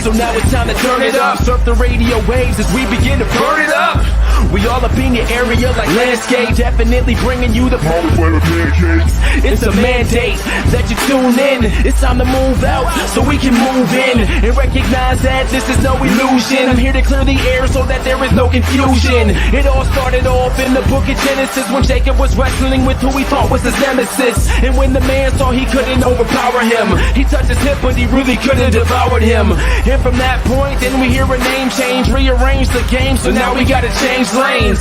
So now it's time to turn it up. Surf the radio waves as we begin to burn it up. We all up in your area like landscape, definitely bringing you the pancakes. It's a mandate that you tune in. It's time to move out so we can move in and recognize that this is no illusion. I'm here to clear the air so that there is no confusion. It all started off in the book of Genesis when Jacob was wrestling with who he thought was his nemesis. And when the man saw he couldn't overpower him, he touched his hip but he really couldn't devour him. And from that point then we hear a name change, rearrange the game, so now we gotta change lanes.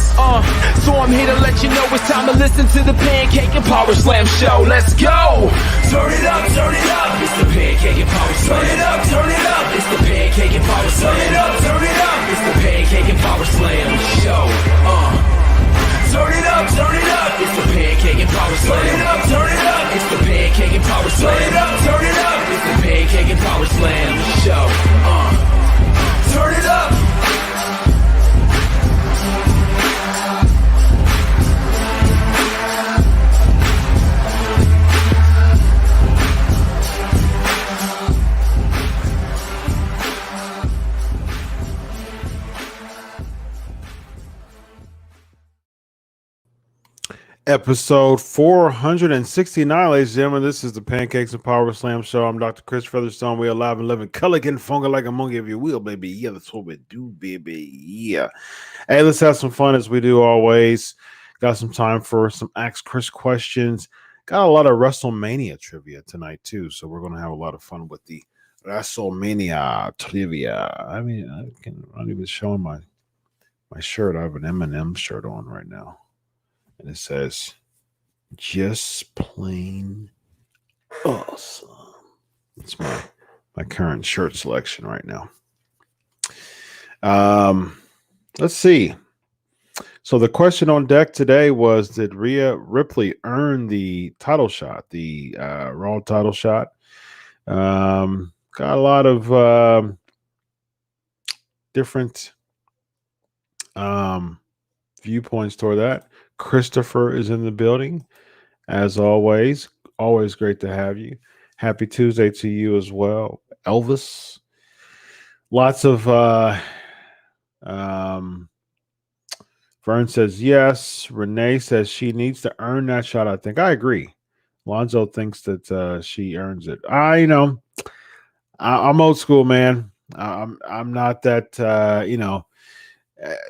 So I'm here to let you know it's time to listen to the Pancake and Powerslam Show. Let's go! Turn it up, turn it up. It's the Pancake and Powerslam. Turn it up, turn it up. It's the Pancake and Powerslam. Turn it up, turn it up. It's the Pancake and Powerslam Show. Turn it up, turn it up. It's the Pancake and Powerslam. Turn it up, turn it up. It's the Pancake and Powerslam. Turn it up, turn it up. It's the Pancake and Powerslam Show. Turn it up. Episode 469, ladies and gentlemen. This is the Pancakes and Powerslam Show. I'm Dr. Chris Featherstone. We are live and living, color getting funky like a monkey if you will, baby. Yeah, that's what we do, baby. Yeah. Hey, let's have some fun as we do always. Got some time for some Ask Chris questions. Got a lot of WrestleMania trivia tonight, too. So we're going to have a lot of fun with the WrestleMania trivia. I mean, I'm not even showing my shirt. I have an M&M shirt on right now. And it says, just plain awesome. It's my current shirt selection right now. Let's see. So the question on deck today was, did Rhea Ripley earn the title shot, the Raw title shot? Got a lot of different viewpoints toward that. Christopher is in the building, as always. Always great to have you. Happy Tuesday to you as well. Elvis. Lots of Vern says yes. Renee says she needs to earn that shot. I think I agree. Lonzo thinks that she earns it. I'm old school, man. I'm not that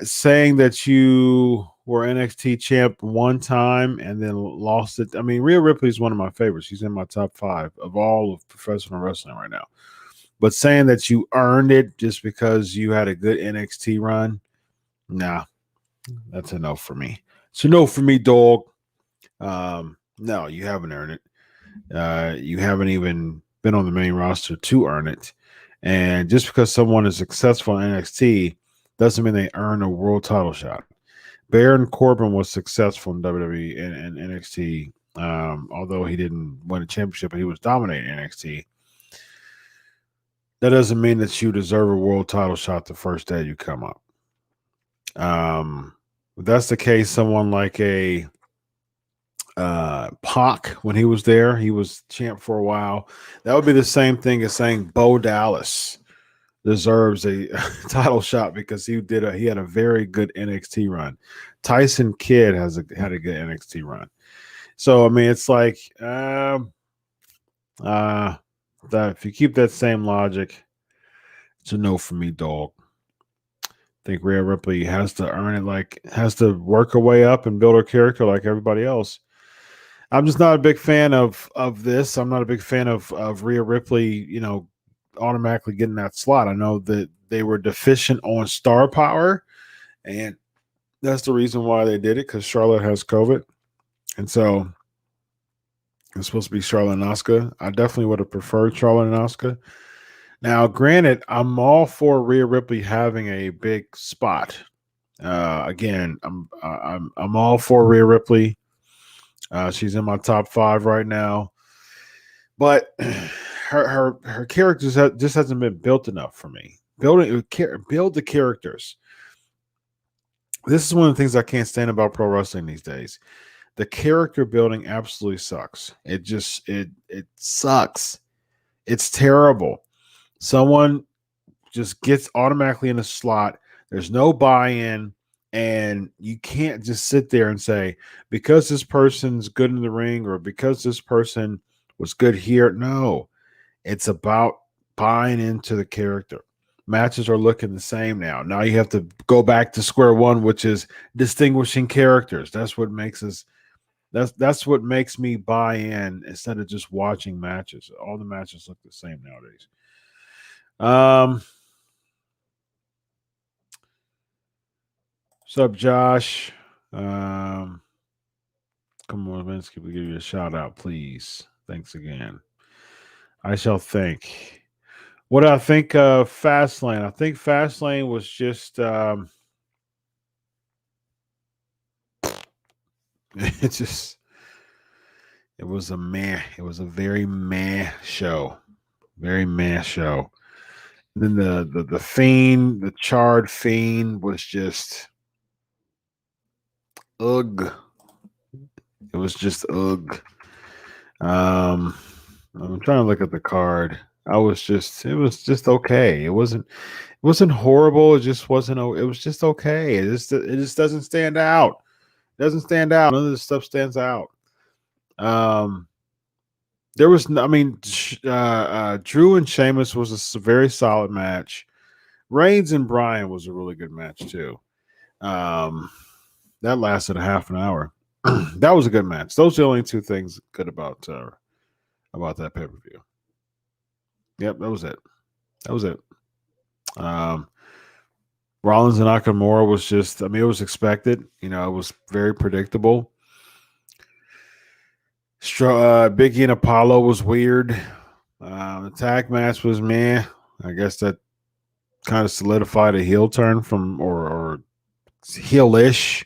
saying that you were NXT champ one time and then lost it. I mean, Rhea Ripley is one of my favorites. She's in my top 5 of all of professional wrestling right now. But saying that you earned it just because you had a good NXT run, nah, that's a no for me. It's a no for me, dog. No, you haven't earned it. You haven't even been on the main roster to earn it. And just because someone is successful in NXT doesn't mean they earn a world title shot. Baron Corbin was successful in WWE and NXT, although he didn't win a championship, but he was dominating NXT. That doesn't mean that you deserve a world title shot the first day you come up. If that's the case, someone like a Pac, when he was there, he was champ for a while. That would be the same thing as saying Bo Dallas deserves a title shot because he had a very good NXT run. Tyson Kidd had a good NXT run. So I mean, it's like that if you keep that same logic, it's a no for me, dog. I think Rhea Ripley has to earn it, has to work her way up and build her character like everybody else. I'm just not a big fan of this. I'm not a big fan of Rhea Ripley, automatically getting that slot. I know that they were deficient on star power, and that's the reason why they did it, because Charlotte has COVID. And so it's supposed to be Charlotte and Asuka. I definitely would have preferred Charlotte and Asuka. Now, granted, I'm all for Rhea Ripley having a big spot. Again, I'm all for Rhea Ripley. She's in my top 5 right now, but her characters just hasn't been built enough for me. Build the characters. This is one of the things I can't stand about pro wrestling these days. The character building absolutely sucks. It sucks. It's terrible. Someone just gets automatically in a slot. There's no buy-in, and you can't just sit there and say, because this person's good in the ring or because this person was good here. No, it's about buying into the character. Matches are looking the same now. Now you have to go back to square one, which is distinguishing characters. That's what makes us. That's what makes me buy in instead of just watching matches. All the matches look the same nowadays. What's up, Josh? Come on, let's give you a shout out, please. Thanks again. I shall think. What do I think of Fastlane? I think Fastlane was just it was a meh. It was a very meh show. Very meh show. And then the Fiend, the charred Fiend was just ugh. It was just ugh. I'm trying to look at the card. It was just okay. It wasn't horrible. It just wasn't. It was just okay. It just doesn't stand out. It doesn't stand out. None of this stuff stands out. There was, Drew and Sheamus was a very solid match. Reigns and Bryan was a really good match too. That lasted a half an hour. That was a good match. Those are the only two things good about that pay-per-view. Yep, that was it. Rollins and Nakamura was just, it was expected. It was very predictable. Big E and Apollo was weird. The tag match was meh. I guess that kind of solidified a heel turn from or heelish.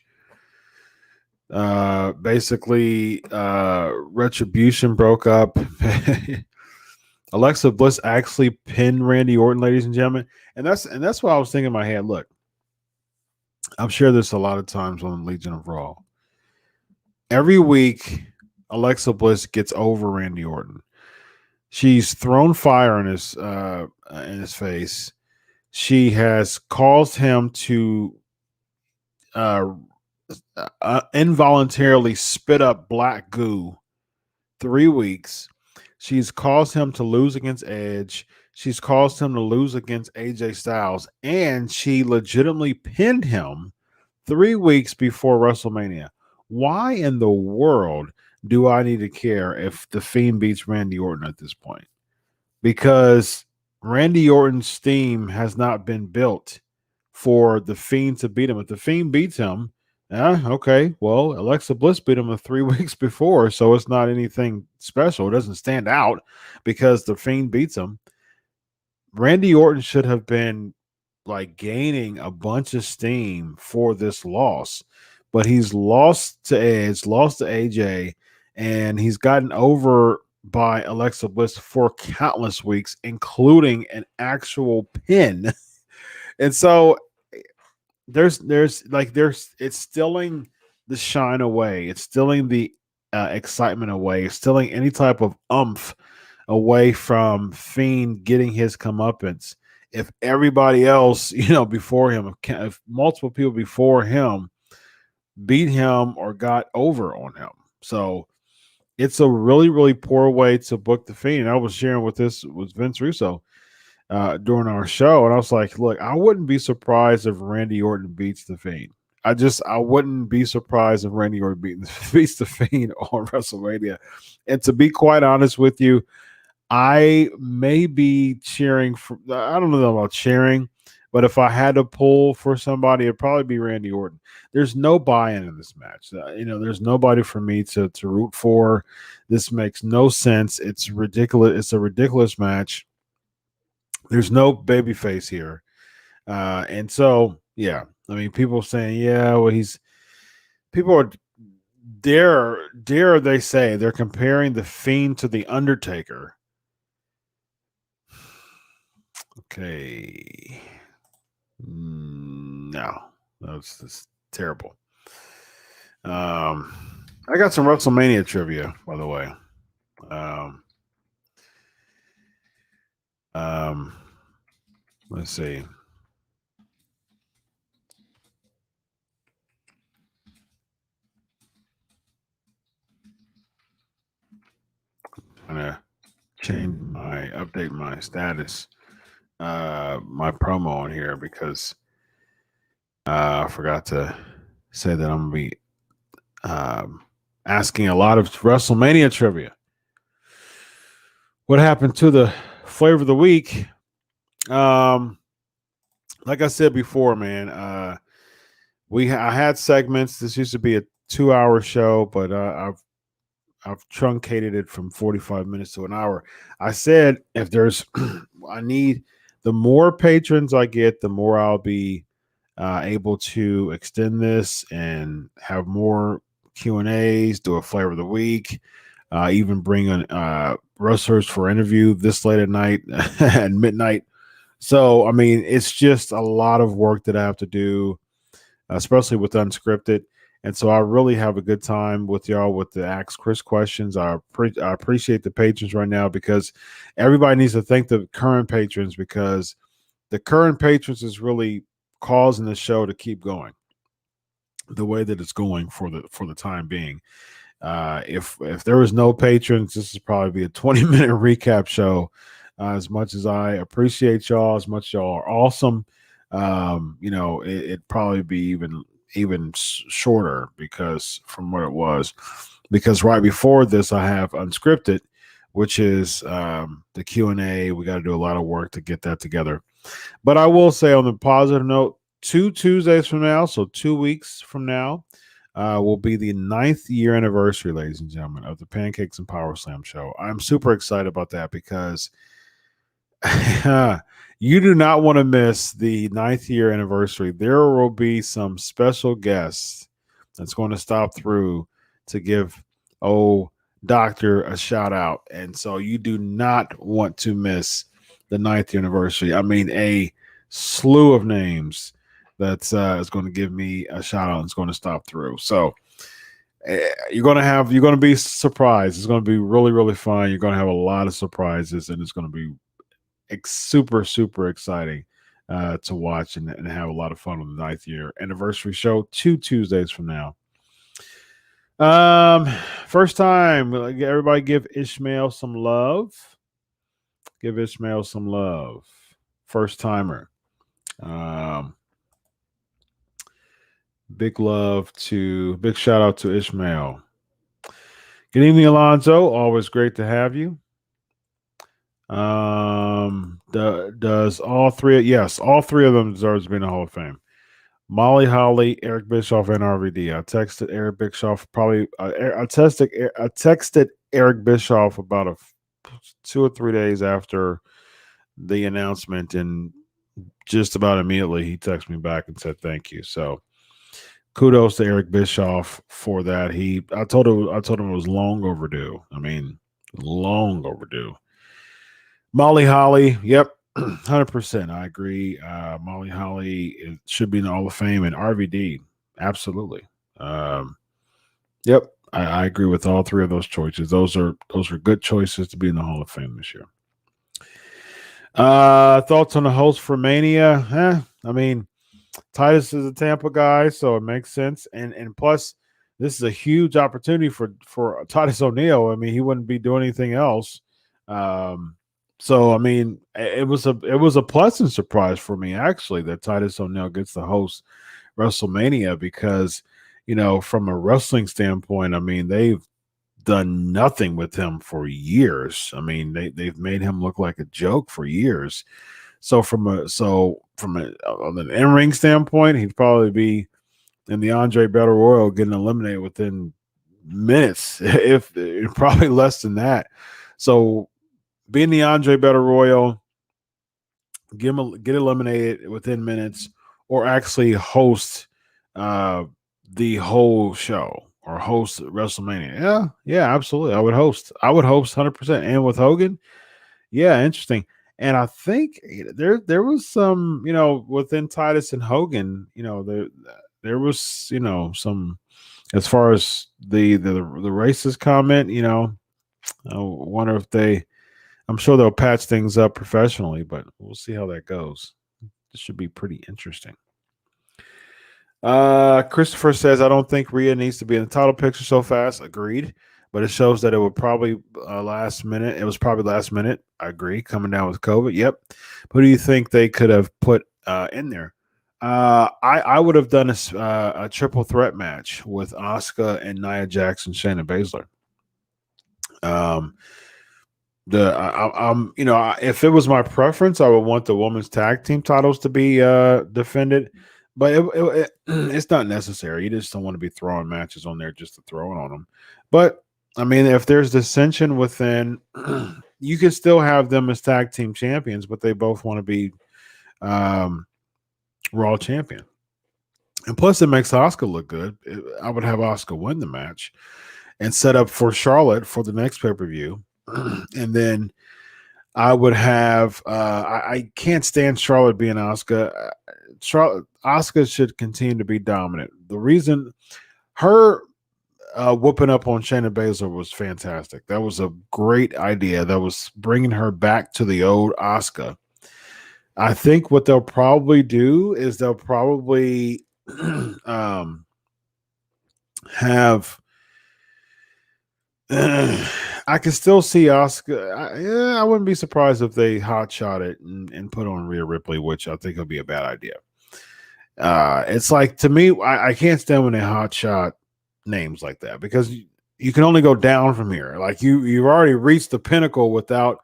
Basically, Retribution broke up. Alexa Bliss actually pinned Randy Orton, ladies and gentlemen, and that's what I was thinking in my head. Look, I've shared this a lot of times on Legion of Raw. Every week, Alexa Bliss gets over Randy Orton. She's thrown fire in his face. She has caused him to involuntarily spit up black goo 3 weeks. She's caused him to lose against Edge. She's caused him to lose against AJ Styles. And she legitimately pinned him 3 weeks before WrestleMania. Why in the world do I need to care if The Fiend beats Randy Orton at this point? Because Randy Orton's steam has not been built for The Fiend to beat him. If The Fiend beats him, okay, well, Alexa Bliss beat him 3 weeks before, so it's not anything special. It doesn't stand out because The Fiend beats him. Randy Orton should have been like gaining a bunch of steam for this loss, but he's lost to Edge, lost to AJ, and he's gotten over by Alexa Bliss for countless weeks, including an actual pin. And so there's it's stealing the shine away. It's stealing the excitement away. It's stealing any type of umph away from Fiend getting his comeuppance. If everybody else, before him, if multiple people before him beat him or got over on him. So it's a really, really poor way to book the Fiend. I was sharing with Vince Russo during our show, and I was like, look, I wouldn't be surprised if Randy Orton beats the Fiend. I wouldn't be surprised if Randy Orton beats the Fiend on WrestleMania. And to be quite honest with you, I may be cheering for, I don't know about cheering, but if I had to pull for somebody, it'd probably be Randy Orton. There's no buy-in in this match. There's nobody for me to root for. This makes no sense. It's ridiculous. It's a ridiculous match. There's no babyface here. And so, yeah, I mean, people saying, yeah, well, people are, dare they say they're comparing the Fiend to the Undertaker. Okay. No, that's just terrible. I got some WrestleMania trivia, by the way. Let's see. I'm gonna update my status, my promo on here because I forgot to say that I'm gonna be asking a lot of WrestleMania trivia. What happened to the flavor of the week? Like I said before, man, I had segments. This used to be a 2-hour show, but I've truncated it from 45 minutes to an hour. I said if there's, the more patrons I get, the more I'll be able to extend this and have more Q&As, do a flavor of the week, even bring on wrestlers for interview this late at night at midnight. So, I mean, it's just a lot of work that I have to do, especially with Unscripted. And so I really have a good time with y'all with the Ask Chris questions. I appreciate the patrons right now because everybody needs to thank the current patrons because the current patrons is really causing the show to keep going the way that it's going for the time being. If there was no patrons, this would probably be a 20-minute recap show. As much as I appreciate y'all, as much as y'all are awesome, it'd probably be even shorter because from what it was. Because right before this, I have Unscripted, which is the Q&A. We got to do a lot of work to get that together. But I will say on the positive note, 2 Tuesdays from now, so 2 weeks from now, will be the 9th year anniversary, ladies and gentlemen, of the Pancakes and Powerslam Show. I'm super excited about that because you do not want to miss the 9th year anniversary. There will be some special guests that's going to stop through to give Doctor a shout out. And so you do not want to miss the 9th year anniversary. I mean, a slew of names that's is going to give me a shout out and it's going to stop through. So you're going to be surprised. It's going to be really, really fun. You're going to have a lot of surprises and it's going to be super, super exciting to watch and have a lot of fun on the 9th year anniversary show 2 Tuesdays from now. First time, everybody give Ishmael some love. Give Ishmael some love. First timer. Big shout out to Ishmael. Good evening, Alonzo. Always great to have you. Does all three? Yes, all three of them deserves to be in the Hall of Fame. Molly Holly, Eric Bischoff, and RVD. I texted Eric Bischoff I texted Eric Bischoff about 2 or 3 days after the announcement, and just about immediately he texted me back and said thank you. So kudos to Eric Bischoff for that. I told him it was long overdue. I mean, long overdue. Molly Holly, yep, 100%. I agree. Molly Holly should be in the Hall of Fame, and RVD, absolutely. Yep, I agree with all three of those choices. Those are good choices to be in the Hall of Fame this year. Thoughts on the host for Mania? I mean, Titus is a Tampa guy, so it makes sense. And plus, this is a huge opportunity for Titus O'Neil. I mean, he wouldn't be doing anything else. So I mean, it was a pleasant surprise for me actually that Titus O'Neil gets to host WrestleMania because, from a wrestling standpoint, I mean, they've done nothing with him for years. I mean, they've made him look like a joke for years. So from an in-ring standpoint, he'd probably be in the Andre Battle Royal getting eliminated within minutes, if probably less than that. So being the Andre Battle Royal, get eliminated within minutes, or actually host the whole show or host WrestleMania. Yeah, absolutely. I would host 100%. And with Hogan, yeah, interesting. And I think there was some, within Titus and Hogan, there was, some, as far as the racist comment, I wonder if I'm sure they'll patch things up professionally, but we'll see how that goes. This should be pretty interesting. Christopher says, I don't think Rhea needs to be in the title picture so fast. Agreed. But it shows that it would probably last minute. It was probably last minute. I agree. Coming down with COVID. Yep. Who do you think they could have put in there? I would have done a triple threat match with Asuka and Nia Jax and Shayna Baszler. If it was my preference, I would want the women's tag team titles to be defended, but it's not necessary. You just don't want to be throwing matches on there just to throw it on them. But I mean, if there's dissension within, you can still have them as tag team champions, but they both want to be Raw champion. And plus, it makes Asuka look good. I would have Asuka win the match and set up for Charlotte for the next pay-per-view. And then I would have I can't stand Charlotte being Asuka. Asuka should continue to be dominant. The reason her whooping up on Shayna Baszler was fantastic. That was a great idea. That was bringing her back to the old Asuka. I think what they'll probably do is they'll probably have I can still see Asuka. I wouldn't be surprised if they hot shot it and put on Rhea Ripley, which I think would be a bad idea. It's like, to me, I can't stand when they hot shot names like that, because you can only go down from here. Like you've already reached the pinnacle without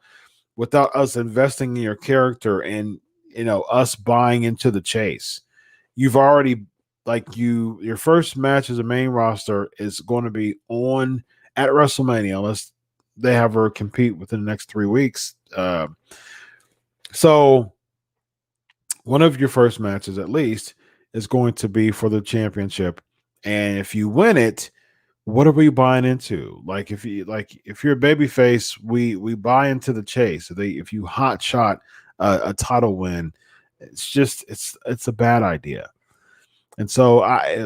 us investing in your character and us buying into the chase. You've already, your first match as a main roster is going to be on at WrestleMania, unless they have her compete within the next 3 weeks. So one of your first matches, at least, is going to be for the championship. And if you win it, what are we buying into? If you're a babyface, we buy into the chase. If you hot shot a title win, it's a bad idea. And so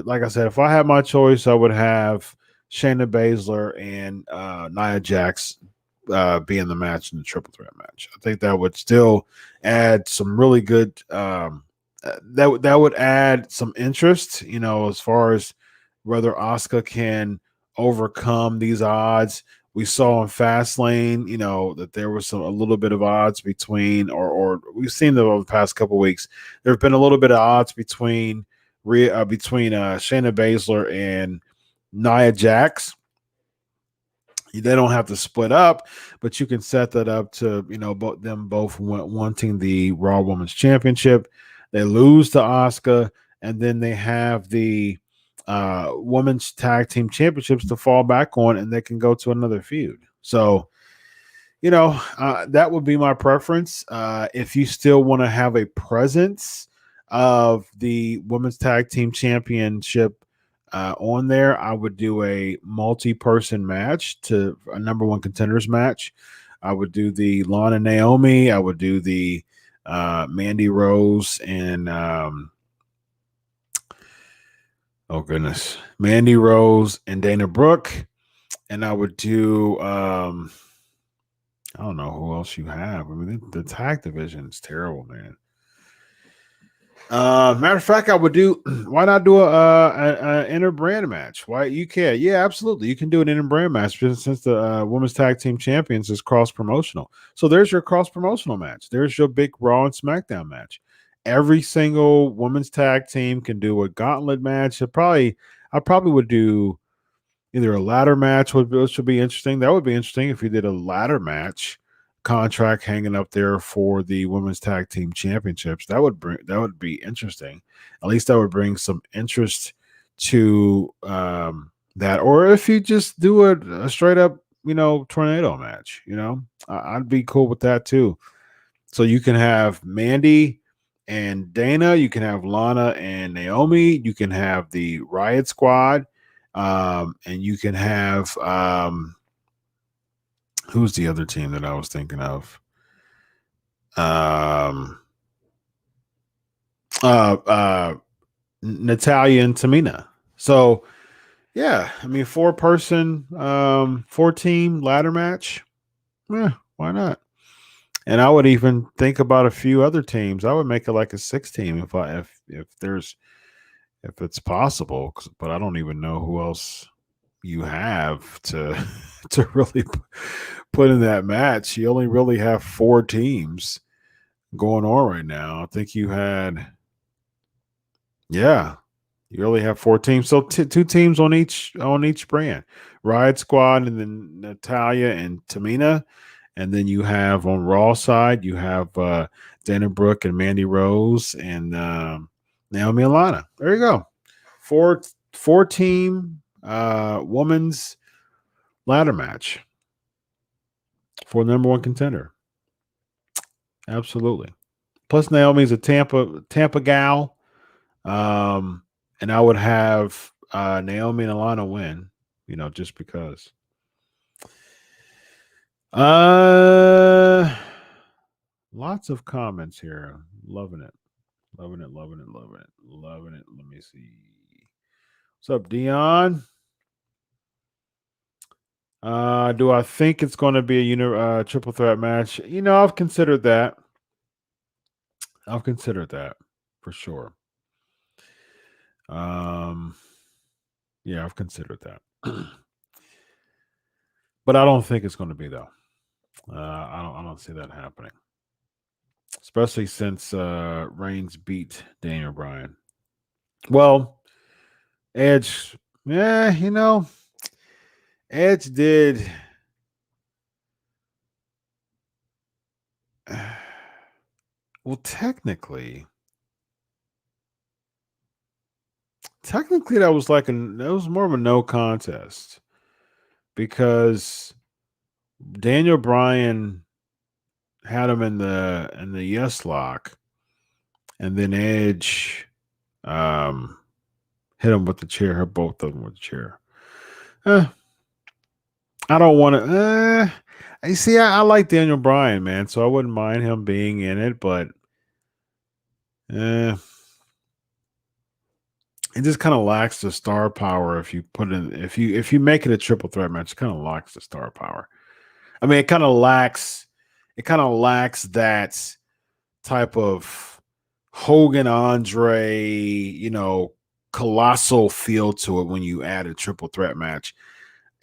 like I said, if I had my choice, I would have Shayna Baszler and Nia Jax be in the match, in the triple threat match. I think that would still add some really good that would add some interest, as far as whether Asuka can overcome these odds. We saw in Fastlane, that there was a little bit of odds between, or we've seen them over the past couple of weeks. There have been a little bit of odds between Shayna Baszler and Nia Jax. They don't have to split up, but you can set that up to, them both wanting the Raw Women's Championship. They lose to Asuka, and then they have the Women's Tag Team Championships to fall back on, and they can go to another feud. So, that would be my preference. If you still want to have a presence of the women's tag team championship on there, I would do a multi-person match to a number one contenders match. I would do the Lana Naomi. I would do the Mandy Rose and oh goodness, Mandy Rose and Dana Brooke, and I would do I don't know who else you have. I mean, the tag division is terrible, man. Matter of fact, I would do. Why not do a inter-brand match? Why you can? Yeah, absolutely. You can do an inter-brand match since the women's tag team champions is cross promotional. So there's your cross promotional match. There's your big Raw and SmackDown match. Every single women's tag team can do a gauntlet match. I probably would do either a ladder match, which would be interesting. That would be interesting if you did a ladder match contract hanging up there for the women's tag team championships. That would be interesting. At least that would bring some interest to that. Or if you just do a straight up, tornado match, I'd be cool with that too. So you can have Mandy and Dana, you can have Lana and Naomi, you can have the Riot Squad, and you can have who's the other team that I was thinking of? Natalia and Tamina. So yeah, I mean 4-person, 4-team ladder match. Yeah, why not? And I would even think about a few other teams. I would make it like a 6-team if it's possible. But I don't even know who else you have to really put in that match. You only really have 4 teams going on right now. I think you only have 4 teams. So 2 teams on each brand. Riot Squad and then Natalia and Tamina. And then you have on Raw side, you have Dana Brooke and Mandy Rose and Naomi and Lana. There you go. 4-team women's ladder match for number one contender. Absolutely. Plus Naomi's a Tampa gal. And I would have Naomi and Alana win, just because. Lots of comments here. Loving it. Let me see. What's up, Dion? Do I think it's going to be a triple threat match? I've considered that. For sure. Yeah, I've considered that. But I don't think it's going to be though. I don't see that happening. Especially since Reigns beat Daniel Bryan. Well, Edge, Edge did. Well, technically, that was more of a no contest because Daniel Bryan had him in the yes lock, and then Edge hit him with the chair, both of them with the chair. I don't want to. You see, I like Daniel Bryan, man, so I wouldn't mind him being in it, but it just kind of lacks the star power if you put in if you make it a triple threat match. It kind of lacks the star power. I mean, it kind of lacks that type of Hogan Andre, colossal feel to it when you add a triple threat match.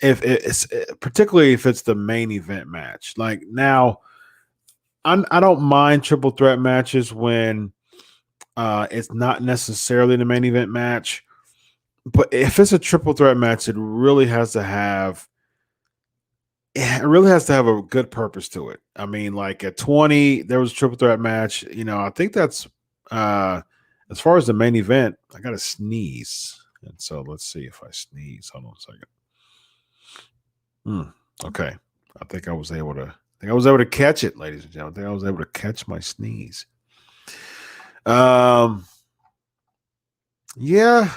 If it's particularly if it's the main event match. Like now, I don't mind triple threat matches when it's not necessarily the main event match, but if it's a triple threat match, it really has to have a good purpose to it. I mean, like at 20, there was a triple threat match. I think that's as far as the main event. I got to sneeze, and so let's see if I sneeze. Hold on a second. Okay, I think I was able to think I was able to catch it, ladies and gentlemen. I think I was able to catch my sneeze. Yeah.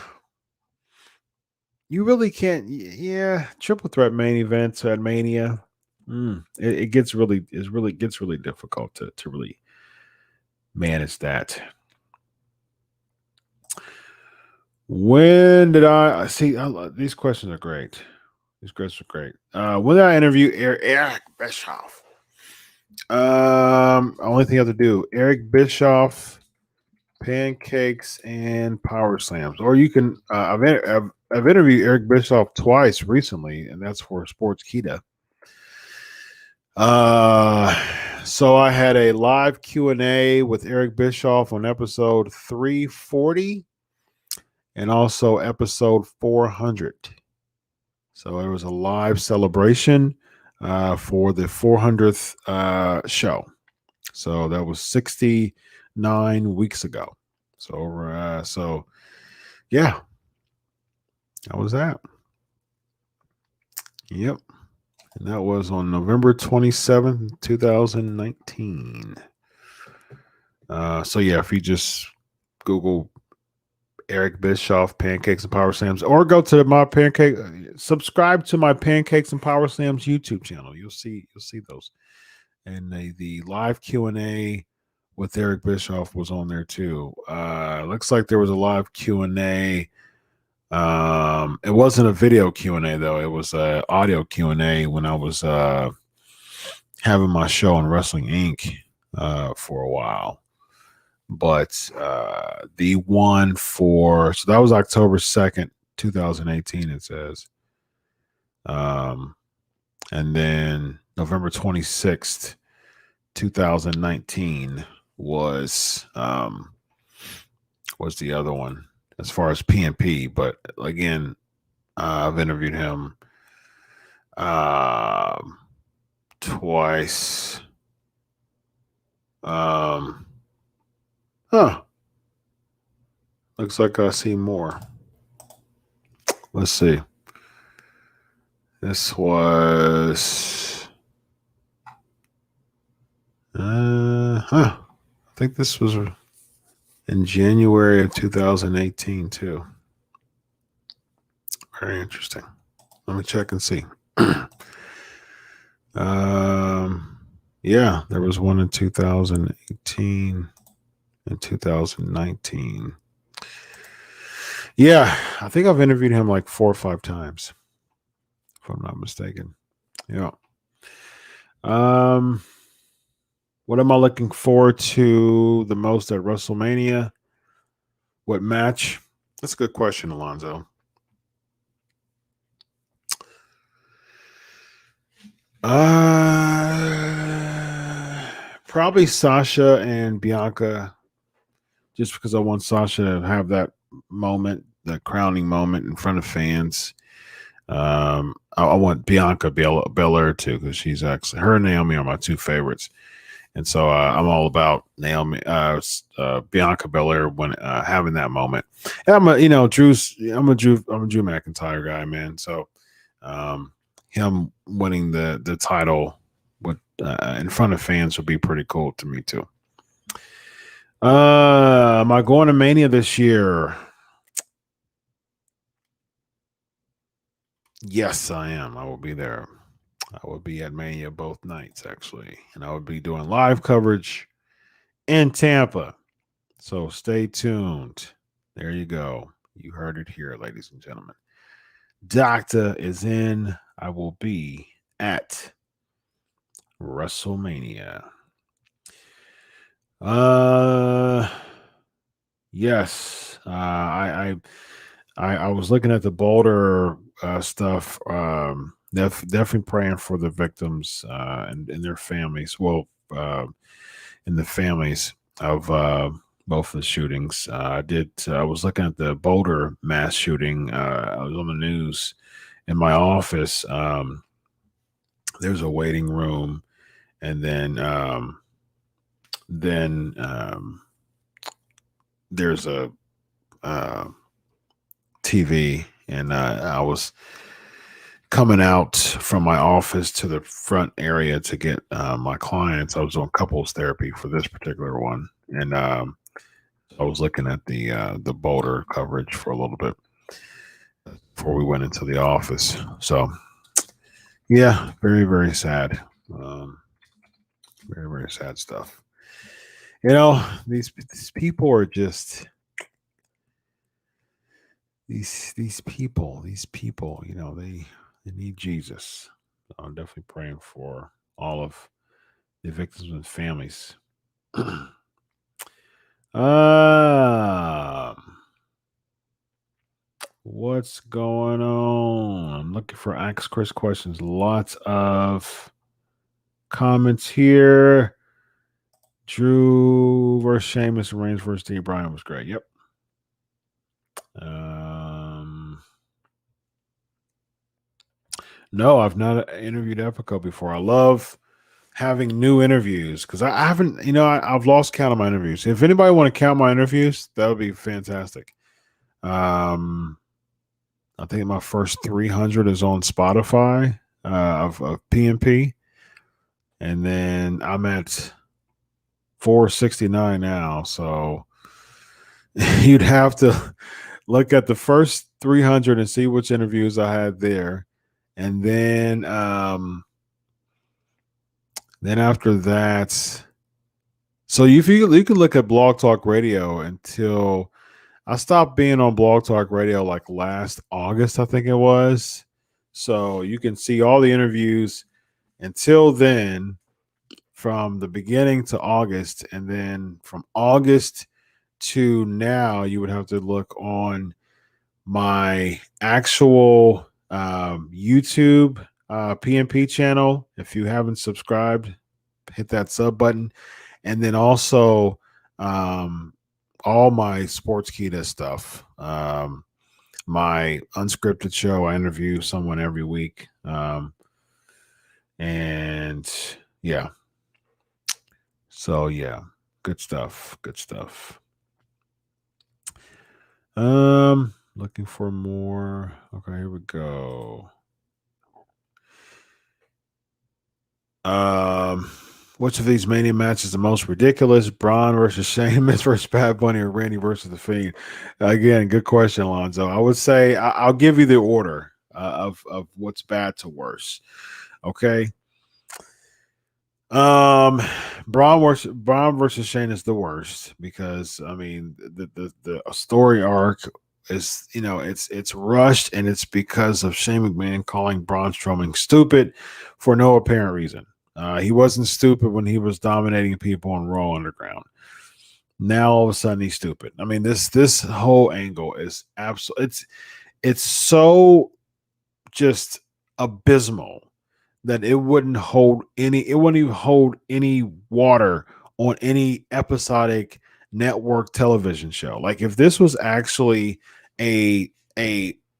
You really can't. Yeah, triple threat main events at Mania. It gets really gets really difficult to really manage that. When did I see? These questions are great. These questions are great. When did I interview Eric Bischoff? Only thing I have to do: Eric Bischoff, Pancakes and Power Slams. Or you can. I've interviewed Eric Bischoff twice recently, and that's for Sports Kita. So I had a live Q&A with Eric Bischoff on episode 340 and also episode 400. So it was a live celebration for the 400th show. So that was 69 weeks ago. So yeah, that was that. Yep. And that was on November 27th, 2019. So yeah, if you just Google Eric Bischoff, Pancakes and Power Slams, or go to subscribe to my Pancakes and Power Slams YouTube channel. You'll see those. And the live Q&A with Eric Bischoff was on there too. Looks like there was a live Q&A. It wasn't a video Q&A though. It was a audio Q&A when I was having my show on Wrestling Inc. For a while. But the one so that was October 2nd, 2018, it says. And then November 26th, 2019 was the other one as far as PNP. But again, I've interviewed him twice. Looks like I see more. Let's see. This was I think this was in January of 2018 too. Very interesting. Let me check and see. Yeah, there was one in 2018 and 2019. Yeah, I think I've interviewed him like 4 or 5 times, if I'm not mistaken. Yeah. What am I looking forward to the most at WrestleMania? What match? That's a good question, Alonzo. Probably Sasha and Bianca, just because I want Sasha to have that moment, the crowning moment in front of fans. I want Bianca Belair too, because she's actually, her and Naomi are my 2 favorites, and so I'm all about Naomi, Bianca Belair when having that moment. And I'm a Drew McIntyre guy, man. So him winning the title with in front of fans would be pretty cool to me too. Am I going to Mania this year? Yes, I am. I will be there. I will be at Mania both nights, actually. And I will be doing live coverage in Tampa. So stay tuned. There you go. You heard it here, ladies and gentlemen. Doctor is in. I will be at WrestleMania. Yes. I was looking at the Boulder stuff. Definitely praying for the victims and their families. Well, in the families of both the shootings. I was looking at the Boulder mass shooting. I was on the news in my office. There's a waiting room, and then there's a TV, and I was coming out from my office to the front area to get my clients. I was on couples therapy for this particular one, and I was looking at the Boulder coverage for a little bit before we went into the office. So, yeah, very, very sad. Very, very sad stuff. You know, these people are just these people. You know, they need Jesus. I'm definitely praying for all of the victims and families. What's going on? I'm looking for Ask Chris questions. Lots of comments here. Drew versus Sheamus, Reigns versus D. Bryan was great. Yep. No, I've not interviewed Epico before. I love having new interviews because I haven't, I've lost count of my interviews. If anybody want to count my interviews, that would be fantastic. I think my first 300 is on Spotify of PNP, and then I'm at 469 now. So you'd have to look at the first 300 and see which interviews I had there, and then after that, so you can look at Blog Talk Radio until I stopped being on Blog Talk Radio like last August, I think it was. So you can see all the interviews until then, from the beginning to August, and then from August to now, you would have to look on my actual YouTube PNP channel. If you haven't subscribed, hit that sub button, and then also all my Sportskeeda stuff. My unscripted show, I interview someone every week, and yeah. So yeah, good stuff. Looking for more. Okay, here we go. Which of these Mania matches is the most ridiculous? Braun versus Sheamus versus Bad Bunny, or Randy versus The Fiend? Again, good question, Alonzo. I would say I'll give you the order of what's bad to worse. Okay. Braun versus Shane is the worst because I mean the story arc is, it's rushed, and it's because of Shane McMahon calling Braun Strowman stupid for no apparent reason. He wasn't stupid when he was dominating people on Raw Underground. Now all of a sudden he's stupid. I mean, this whole angle is absolutely, it's so just abysmal that it wouldn't even hold any water on any episodic network television show. Like, if this was actually a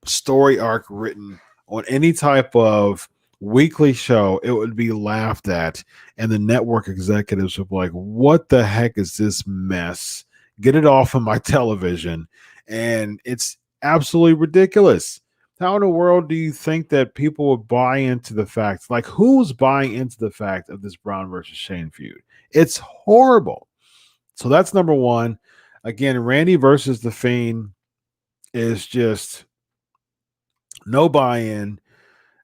story arc written on any type of weekly show, it would be laughed at, and the network executives would be like, what the heck is this mess? Get it off of my television. And it's absolutely ridiculous. How in the world do you think that people would buy into the fact? Like, who's buying into the fact of this Braun versus Shane feud? It's horrible. So that's number one. Again, Randy versus The Fiend is just no buy-in,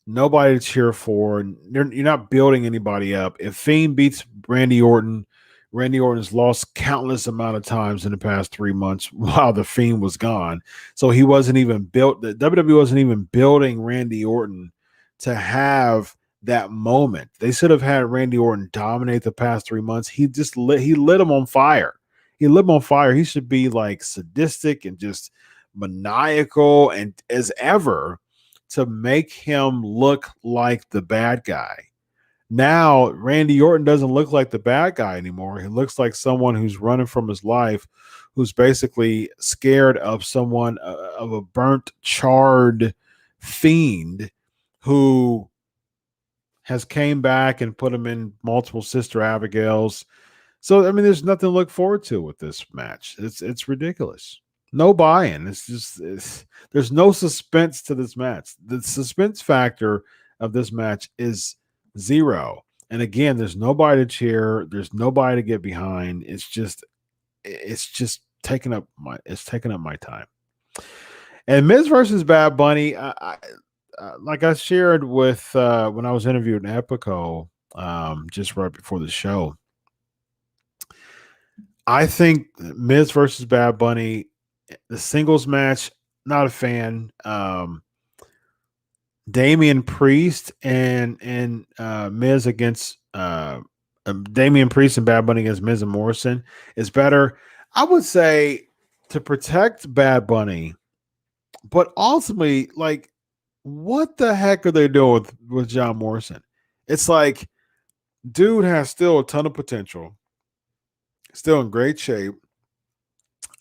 nobody to cheer for. You're not building anybody up. If Fiend beats Randy Orton has lost countless amount of times in the past 3 months while The Fiend was gone. So he wasn't even built. The WWE wasn't even building Randy Orton to have that moment. They should have had Randy Orton dominate the past 3 months. He lit him on fire. He should be like sadistic and just maniacal and as ever to make him look like the bad guy. Now, Randy Orton doesn't look like the bad guy anymore. He looks like someone who's running from his life, who's basically scared of someone, of a burnt, charred fiend who has came back and put him in multiple Sister Abigails. So, I mean, there's nothing to look forward to with this match. It's ridiculous. No buy-in. There's no suspense to this match. The suspense factor of this match is zero. And again, there's nobody to cheer. There's nobody to get behind. It's just taking up my time. And Miz versus Bad Bunny, like I shared with when I was interviewed in Epico, just right before the show. I think Miz versus Bad Bunny, the singles match, not a fan. Damian Priest and Miz against Damian Priest and Bad Bunny against Miz and Morrison is better. I would say to protect Bad Bunny, but ultimately, like, what the heck are they doing with John Morrison? It's like, dude has still a ton of potential, still in great shape,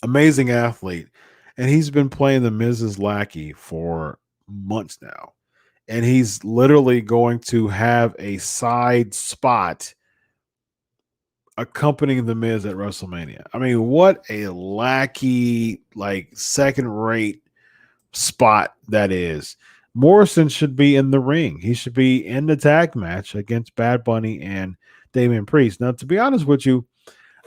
amazing athlete, and he's been playing the Miz's lackey for months now. And he's literally going to have a side spot accompanying the Miz at WrestleMania. I mean, what a lackey, like, second rate spot that is. Morrison should be in the ring. He should be in the tag match against Bad Bunny and Damian Priest. Now, to be honest with you,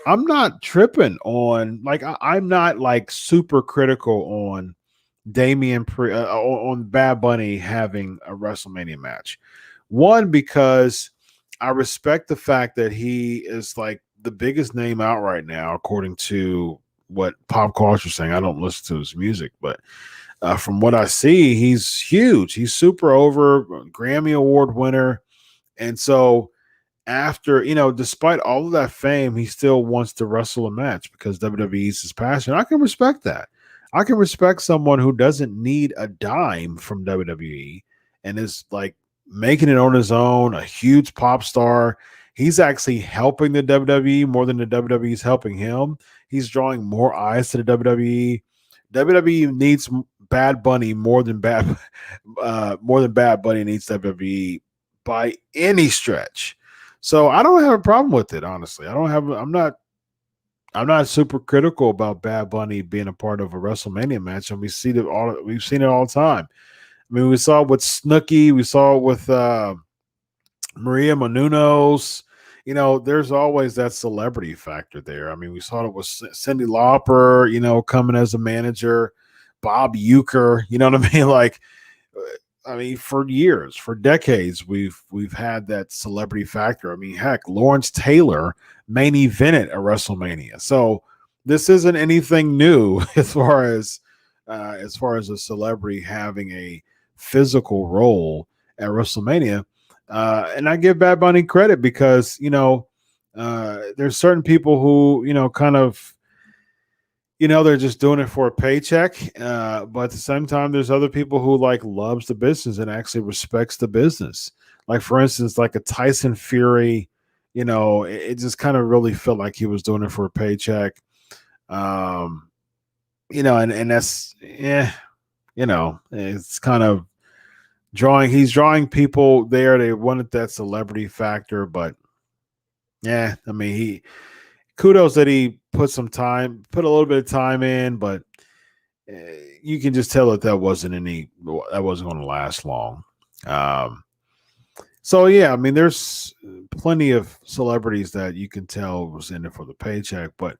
I'm not tripping on, like, I'm not like super critical on on Bad Bunny having a WrestleMania match. One, because I respect the fact that he is like the biggest name out right now, according to what pop culture is saying. I don't listen to his music, but from what I see, he's huge. He's super over, Grammy Award winner. And so after, despite all of that fame, he still wants to wrestle a match because WWE is his passion. I can respect that. I can respect someone who doesn't need a dime from WWE and is like making it on his own, a huge pop star. He's actually helping the WWE more than the WWE is helping him. He's drawing more eyes to the WWE. WWE needs Bad Bunny more than Bad Bunny needs WWE by any stretch. So I don't have a problem with it, honestly. I'm not super critical about Bad Bunny being a part of a WrestleMania match, and we've seen it all the time. I mean, we saw it with Snooki, we saw it with Maria Menounos. There's always that celebrity factor there. I mean, we saw it with Cyndi Lauper, coming as a manager, Bob Uecker. You know what I mean? Like, for years, for decades, we've had that celebrity factor. I mean, heck, Lawrence Taylor main evented a WrestleMania. So this isn't anything new as far as a celebrity having a physical role at WrestleMania. And I give Bad Bunny credit because, there's certain people who, kind of, they're just doing it for a paycheck. But at the same time, there's other people who like loves the business and actually respects the business. Like, for instance, like a Tyson Fury, it just kind of really felt like he was doing it for a paycheck. And that's, it's kind of he's drawing people there. They wanted that celebrity factor, but yeah, I mean, kudos that he put a little bit of time in, but you can just tell that wasn't going to last long. So yeah, I mean, there's plenty of celebrities that you can tell was in it for the paycheck, but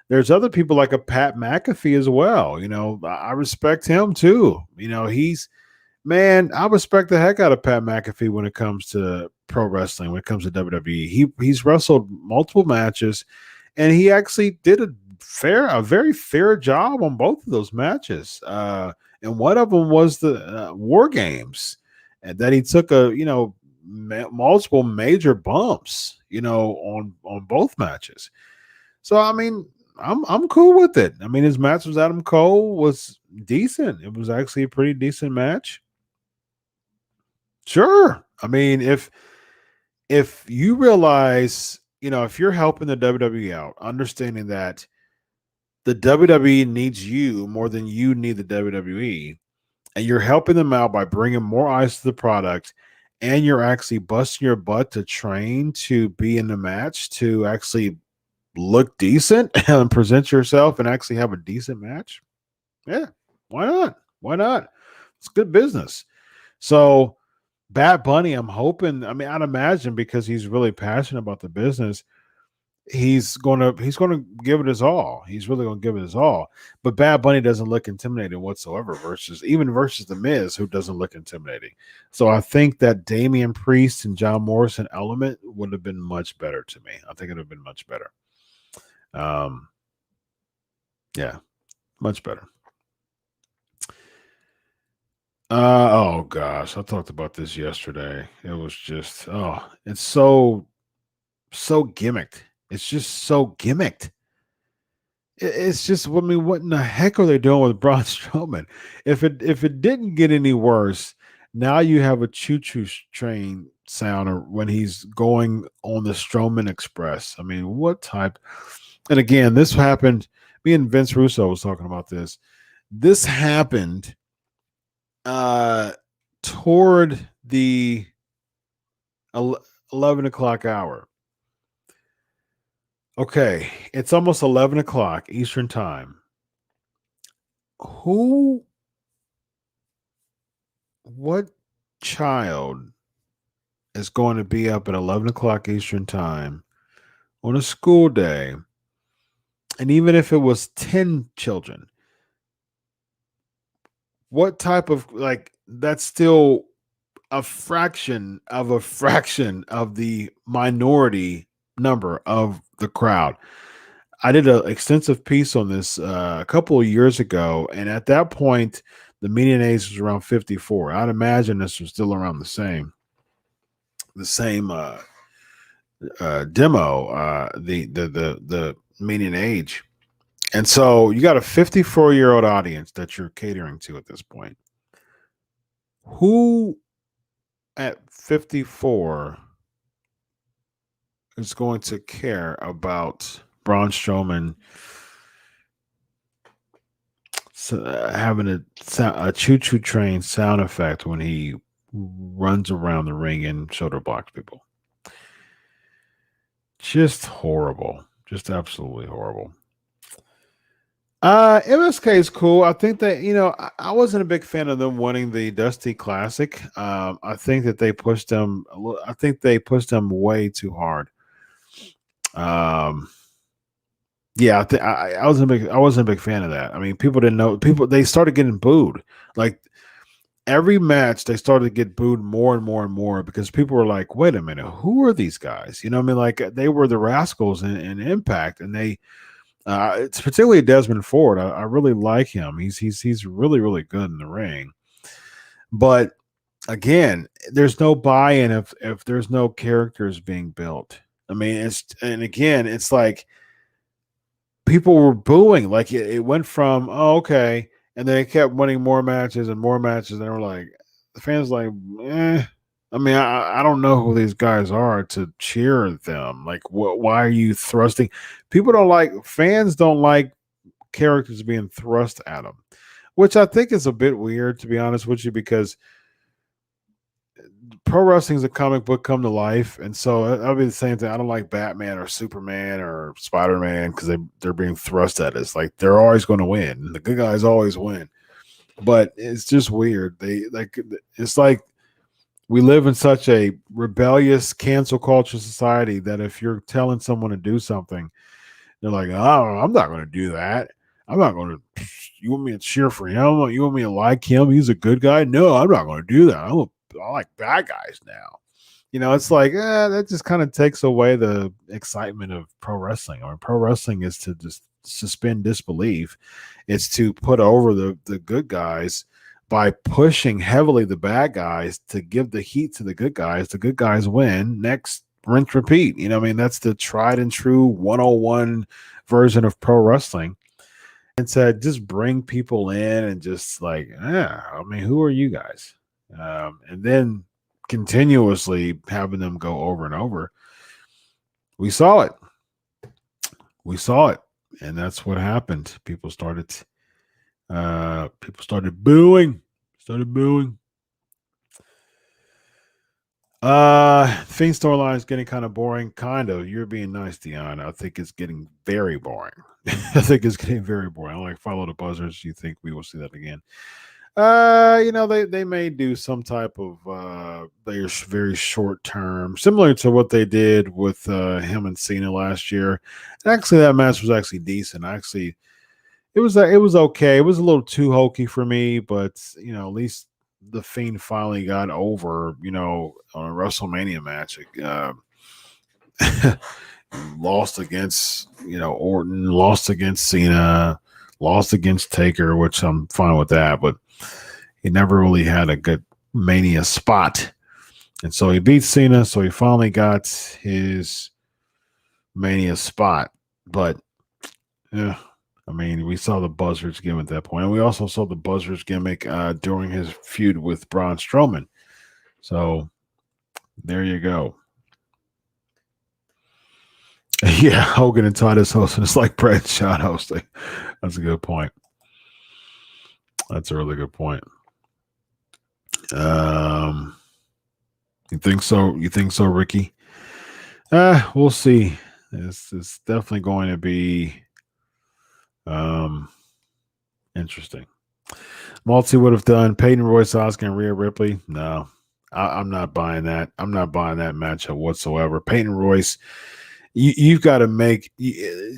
there's other people like a Pat McAfee as well. I respect him too. I respect the heck out of Pat McAfee when it comes to pro wrestling, when it comes to WWE. He's wrestled multiple matches, and he actually did a very fair job on both of those matches. And one of them was the War Games, and that he took multiple major bumps, on both matches. So I mean, I'm cool with it. I mean, his match with Adam Cole was decent. It was actually a pretty decent match. Sure. I mean, if you realize, if you're helping the WWE out, understanding that the WWE needs you more than you need the WWE, and you're helping them out by bringing more eyes to the product, and you're actually busting your butt to train to be in the match, to actually look decent and present yourself and actually have a decent match, Yeah. Why not? Why not? It's good business. So Bad Bunny, I'm hoping, I mean, I'd imagine because he's really passionate about the business, he's gonna give it his all. He's really gonna give it his all. But Bad Bunny doesn't look intimidating whatsoever versus the Miz, who doesn't look intimidating. So I think that Damian Priest and John Morrison element would have been much better to me. I think it would have been much better. Um, yeah, much better. Oh gosh, I talked about this yesterday. It was just it's so gimmicked. It's just so gimmicked. It's just, I mean, what in the heck are they doing with Braun Strowman? If it didn't get any worse, now you have a choo-choo train sound when he's going on the Strowman Express. I mean, what type? And again, this happened. Me and Vince Russo was talking about this. This happened toward the 11 o'clock hour. Okay, it's almost 11 o'clock Eastern time. What child is going to be up at 11 o'clock Eastern time on a school day? And even if it was 10 children, what type of, like, that's still a fraction of the minority number of the crowd. I did an extensive piece on this a couple of years ago, and at that point, the median age was around 54. I'd imagine this was still around the same demo, the median age. And so you got a 54-year-old audience that you're catering to at this point. Who at 54 is going to care about Braun Strowman having a choo-choo train sound effect when he runs around the ring and shoulder blocks people? Just horrible. Just absolutely horrible. MSK is cool. I think that, I wasn't a big fan of them winning the Dusty Classic. I think that they pushed them. I think they pushed them way too hard. Yeah, I wasn't a big fan of that. I mean, people didn't know. They started getting booed. Like every match, they started to get booed more and more and more because people were like, "Wait a minute, who are these guys?" You know what I mean? Like they were the Rascals in Impact, and they. It's particularly Desmond Ford. I really like him. He's really, really good in the ring. But again, there's no buy-in if there's no characters being built. I mean, it's like people were booing. Like it went from okay, and they kept winning more matches and more matches, and they were like, the fans like, eh. I mean, I don't know who these guys are to cheer them. Like, why are you thrusting? Fans don't like characters being thrust at them, which I think is a bit weird, to be honest with you, because pro wrestling is a comic book come to life. And so that'll be the same thing. I don't like Batman or Superman or Spider-Man because they're being thrust at us. Like, they're always going to win. The good guys always win. But it's just weird. It's like, we live in such a rebellious cancel culture society that if you're telling someone to do something, they're like, "Oh, I'm not going to do that. I'm not going to. You want me to cheer for him? You want me to like him? He's a good guy. No, I'm not going to do that. I like bad guys now." It's like that just kind of takes away the excitement of pro wrestling. I mean, pro wrestling is to just suspend disbelief. It's to put over the good guys by pushing heavily the bad guys to give the heat to the good guys. The good guys win. Next, rinse, repeat. I mean, that's the tried and true 101 version of pro wrestling. And so just bring people in and just like, I mean, who are you guys? And then continuously having them go over and over. We saw it. And that's what happened. People started booing. Fiend storyline is getting kind of boring. Kind of. You're being nice, Deanna. I think it's getting very boring. I don't like follow the buzzers. You think we will see that again? They may do some type of they're very short term, similar to what they did with him and Cena last year. And actually, that match was actually decent. Actually, it was okay. It was a little too hokey for me, but at least the Fiend finally got over. On a WrestleMania match, lost against Orton, lost against Cena, lost against Taker, which I'm fine with that, but he never really had a good Mania spot. And so he beat Cena, so he finally got his Mania spot. But yeah, we saw the buzzards gimmick at that point. And we also saw the buzzards gimmick during his feud with Braun Strowman. So there you go. Yeah, Hogan and Titus hosting. It's like Bret and Shawn hosting. That's a good point. That's a really good point. You think so? You think so, Ricky? We'll see. It's definitely going to be interesting. Malty would have done Peyton Royce, Asuka, and Rhea Ripley. No, I'm not buying that. I'm not buying that matchup whatsoever. Peyton Royce, you've got to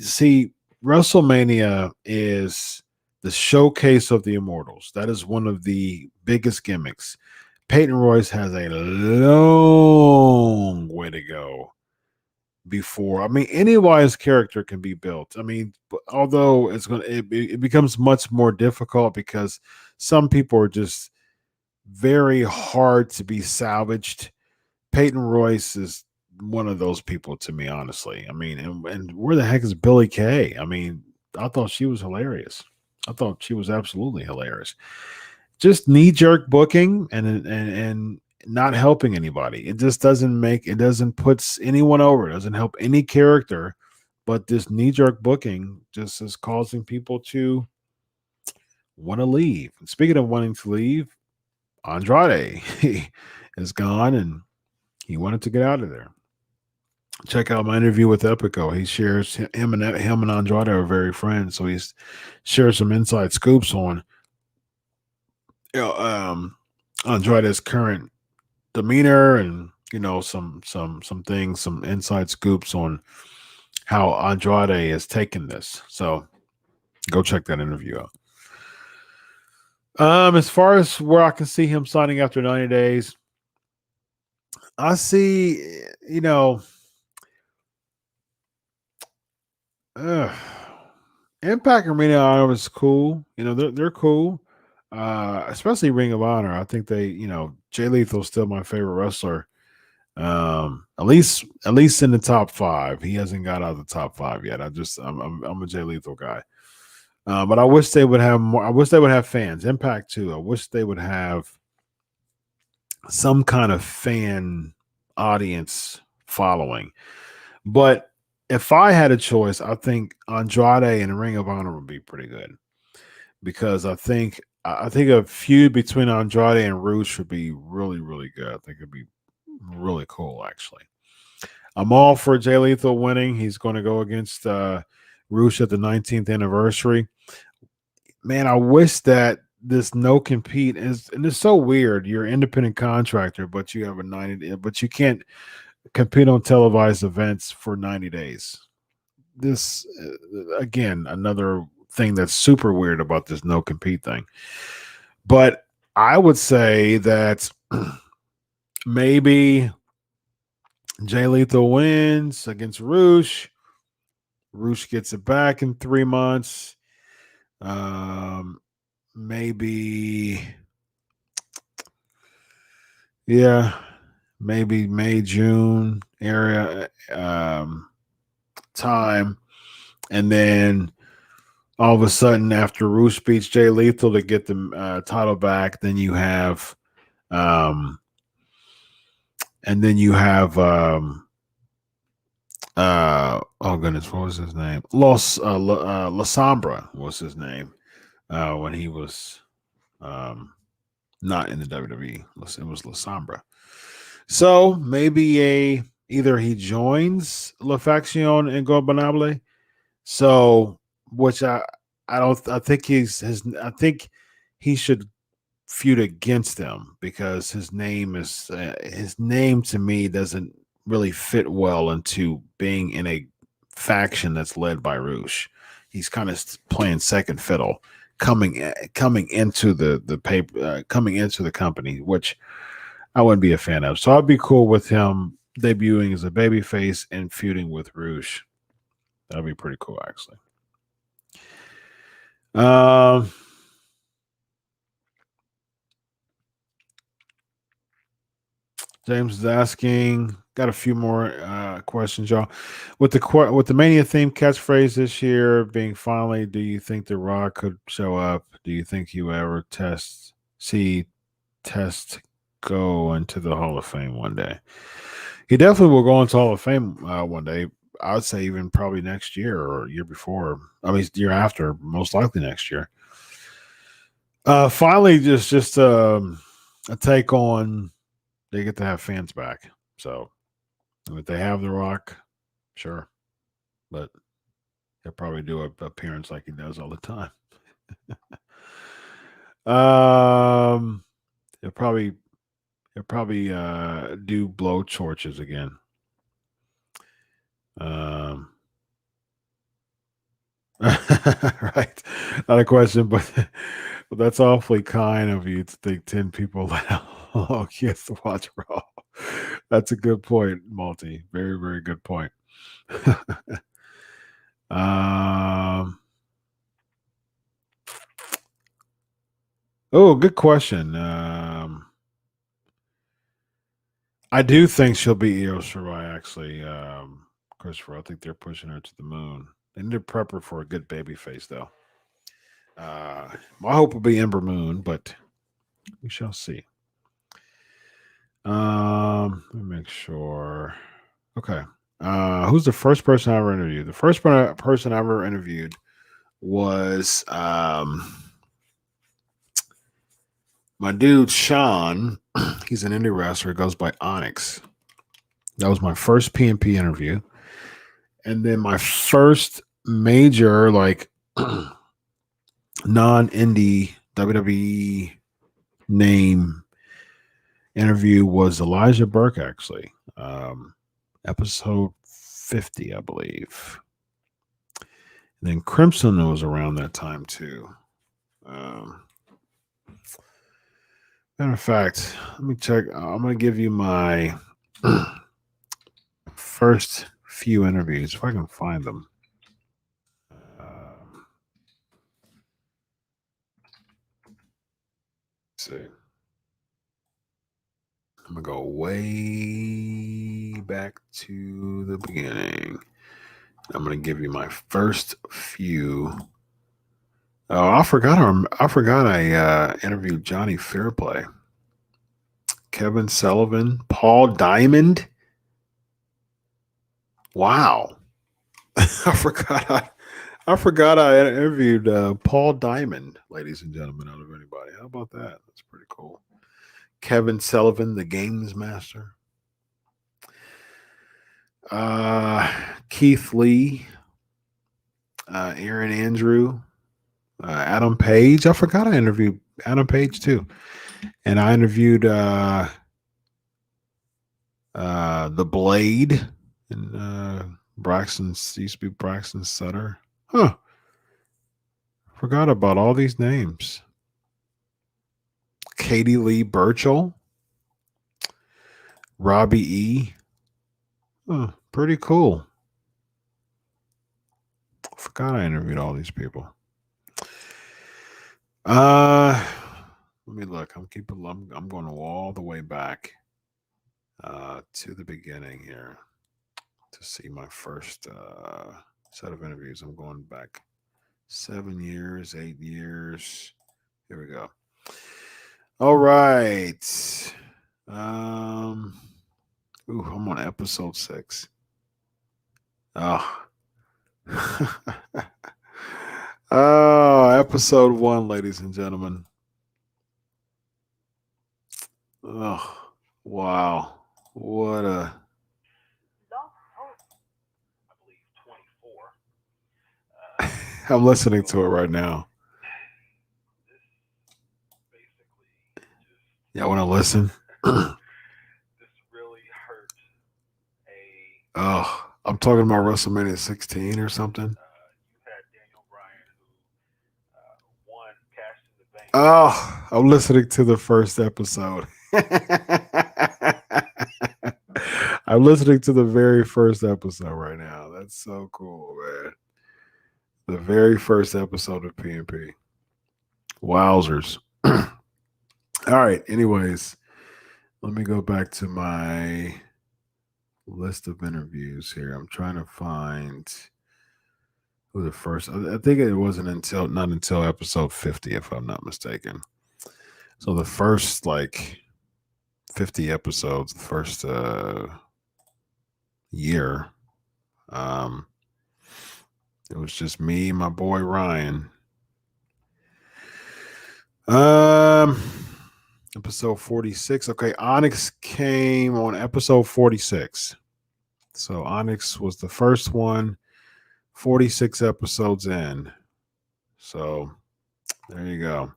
see, WrestleMania is the showcase of the Immortals. That is one of the biggest gimmicks. Peyton Royce has a long way to go before. Anybody's character can be built. Although it becomes much more difficult because some people are just very hard to be salvaged. Peyton Royce is one of those people to me, honestly. And where the heck is Billie Kay? I thought she was hilarious. I thought she was absolutely hilarious. Just knee-jerk booking and not helping anybody. It just doesn't put anyone over. It doesn't help any character, but this knee-jerk booking just is causing people to want to leave. And speaking of wanting to leave, Andrade is gone and he wanted to get out of there. Check out my interview with Epico. He shares him and Andrade are very friends, so he's shared some inside scoops on Andrade's current demeanor and some things, some inside scoops on how Andrade has taken this. So go check that interview out. As far as where I can see him signing after 90 days, I see, Impact Arena Honor was cool. They're cool. Especially Ring of Honor. I think Jay Lethal's still my favorite wrestler. At least in the top 5. He hasn't got out of the top 5 yet. I'm a Jay Lethal guy. But I wish they would have more. I wish they would have fans. Impact too. I wish they would have some kind of fan audience following. But if I had a choice, I think Andrade and Ring of Honor would be pretty good. Because I think a feud between Andrade and Rush would be really, really good. I think it'd be really cool, actually. I'm all for Jay Lethal winning. He's going to go against Rush at the 19th anniversary. Man, I wish that this no compete is, and it's so weird. You're an independent contractor, but you have but you can't compete on televised events for 90 days. This, again, another thing that's super weird about this no compete thing. But I would say that maybe Jay Lethal wins against Rush. Rush gets it back in 3 months. Maybe May, June area time. And then all of a sudden, after Rush beats Jay Lethal to get the title back, then you have oh goodness, what was his name? La Sombra was his name when he was not in the WWE. It was La Sombra. So maybe either he joins La Faction and Ingobernable. So which I think I think he should feud against them because his name to me doesn't really fit well into being in a faction that's led by Roosh. He's kind of playing second fiddle, coming into the paper, coming into the company, which I wouldn't be a fan of. So I'd be cool with him debuting as a babyface and feuding with Roosh. That'd be pretty cool, actually. Um, James is asking. Got a few more questions, y'all. With the Mania theme catchphrase this year being finally, do you think The Rock could show up? Do you think he will ever test go into the Hall of Fame one day? He definitely will go into Hall of Fame one day. I would say even probably next year or year before. I mean, year after, most likely next year. Finally, just a take on they get to have fans back. So if they have The Rock, sure, but he'll probably do an appearance like he does all the time. He'll probably do blow torches again. Right, not a question, but that's awfully kind of you to think 10 people let alone kids to watch Raw. That's a good point, Multi. Very, very good point. Oh, good question. I do think she'll be Io Shirai, actually, Christopher. I think they're pushing her to the moon. They need to prep her for a good baby face, though. My hope will be Ember Moon, but we shall see. Let me make sure. Okay. Who's the first person I ever interviewed? The first person I ever interviewed was my dude Sean. He's an indie wrestler. Goes by Onyx. That was my first PNP interview, and then my first major non-indie WWE name interview was Elijah Burke. Actually, episode 50, I believe. And then Crimson was around that time too. Matter of fact, let me check. I'm going to give you my first few interviews if I can find them. Let's see. I'm going to go way back to the beginning. I'm going to give you my first few. Oh, I forgot I interviewed Johnny Fairplay, Kevin Sullivan, Paul Diamond. Wow. I forgot I interviewed Paul Diamond, ladies and gentlemen, out of anybody. How about that? That's pretty cool. Kevin Sullivan, the Games Master. Keith Lee, Aaron Andrew, Adam Page. I forgot I interviewed Adam Page too. And I interviewed The Blade and Braxton, used to be Braxton Sutter. Huh. Forgot about all these names. Katie Lee Burchell, Robbie E. Oh, pretty cool. Forgot I interviewed all these people. Let me look. I'm going all the way back to the beginning here to see my first set of interviews. I'm going back 7 years, 8 years. Here we go. All right. I'm on episode 6. Oh. Oh, episode 1, ladies and gentlemen. Oh, wow. What a... I'm listening to it right now. Y'all want to listen? Oh, I'm talking about WrestleMania 16 or something. Oh, I'm listening to the first episode. I'm listening to the very first episode right now. That's so cool, man. The very first episode of PNP. Wowzers. All right. Anyways, let me go back to my list of interviews here. I'm trying to find who the first. I think it wasn't not until episode 50, if I'm not mistaken. So the first 50 episodes, the first year, it was just me, my boy Ryan. Episode 46. Okay, Onyx came on episode 46. So Onyx was the first one, 46 episodes in. So there you go.